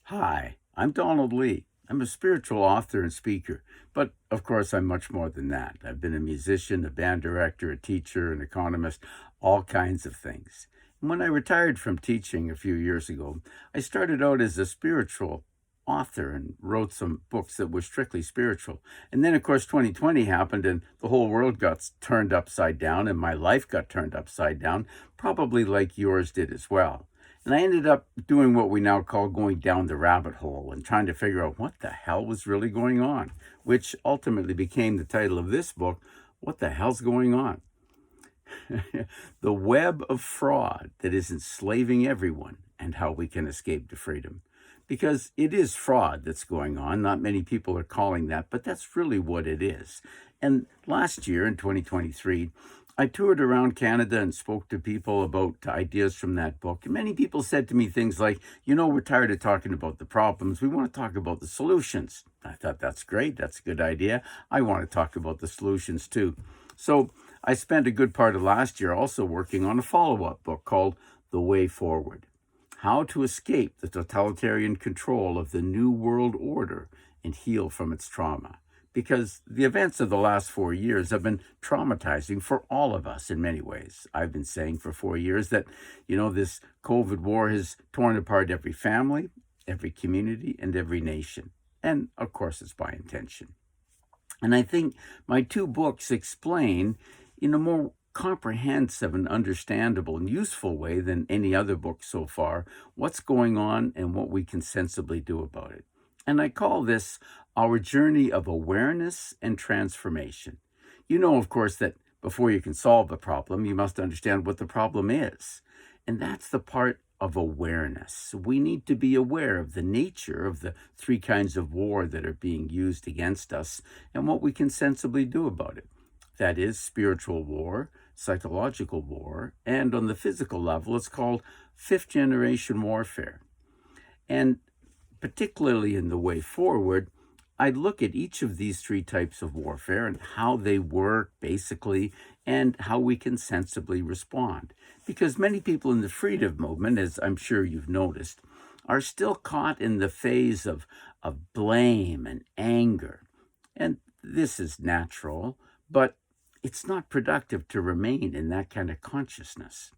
Hi, I'm Donald Lee. I'm a spiritual author and speaker, but of course, I'm much more than that. I've been a musician, a band director, a teacher, an economist, all kinds of things. And when I retired from teaching a few years ago, I started out as a spiritual author and wrote some books that were strictly spiritual. And then, of course, 2020 happened and the whole world got turned upside down, and my life got turned upside down, probably like yours did as well. And I ended up doing what we now call going down the rabbit hole and trying to figure out what the hell was really going on, which ultimately became the title of this book, What the Hell's Going On? The web of fraud that is enslaving everyone and how we can escape to freedom. Because it is fraud that's going on. Not many people are calling that, but that's really what it is. And last year in 2023, I toured around Canada and spoke to people about ideas from that book. And many people said to me things like, we're tired of talking about the problems. We want to talk about the solutions. I thought, that's great. That's a good idea. I want to talk about the solutions too. So I spent a good part of last year also working on a follow-up book called The Way Forward: How to Escape the Totalitarian Control of the New World Order and Heal from its Trauma. Because the events of the last 4 years have been traumatizing for all of us in many ways. I've been saying for 4 years that, this COVID war has torn apart every family, every community, and every nation. And of course, it's by intention. And I think my two books explain in a more comprehensive and understandable and useful way than any other book so far what's going on and what we can sensibly do about it. And I call this our journey of awareness and transformation. Of course, that before you can solve a problem, you must understand what the problem is. And that's the part of awareness. We need to be aware of the nature of the three kinds of war that are being used against us and what we can sensibly do about it. That is spiritual war, psychological war, and on the physical level, it's called fifth generation warfare. And particularly in The Way Forward, I look at each of these three types of warfare and how they work basically and how we can sensibly respond. Because many people in the freedom movement, as I'm sure you've noticed, are still caught in the phase of blame and anger. And this is natural, but it's not productive to remain in that kind of consciousness.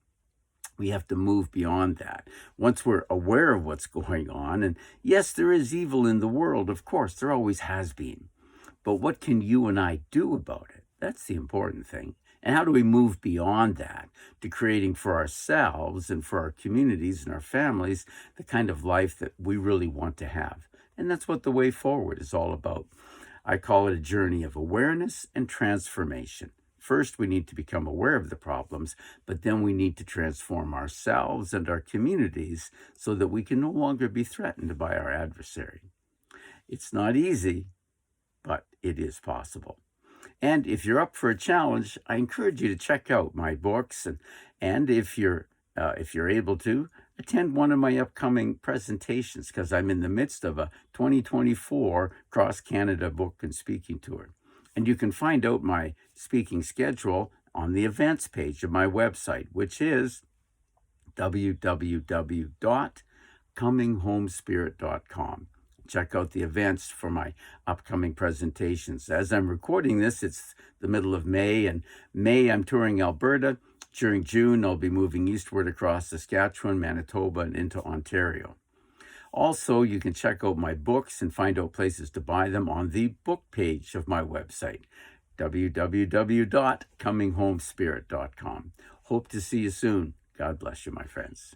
We have to move beyond that. Once we're aware of what's going on, and yes, there is evil in the world, of course, there always has been. But what can you and I do about it? That's the important thing. And how do we move beyond that to creating for ourselves and for our communities and our families the kind of life that we really want to have? And that's what The Way Forward is all about. I call it a journey of awareness and transformation. First, we need to become aware of the problems, but then we need to transform ourselves and our communities so that we can no longer be threatened by our adversary. It's not easy, but it is possible. And if you're up for a challenge, I encourage you to check out my books, and if you're able to, attend one of my upcoming presentations, because I'm in the midst of a 2024 cross-Canada book and speaking tour. And you can find out my speaking schedule on the events page of my website, which is www.cominghomespirit.com. Check out the events for my upcoming presentations. As I'm recording this, it's the middle of May, and May I'm touring Alberta. During June, I'll be moving eastward across Saskatchewan, Manitoba, and into Ontario. Also, you can check out my books and find out places to buy them on the book page of my website, www.cominghomespirit.com. Hope to see you soon. God bless you, my friends.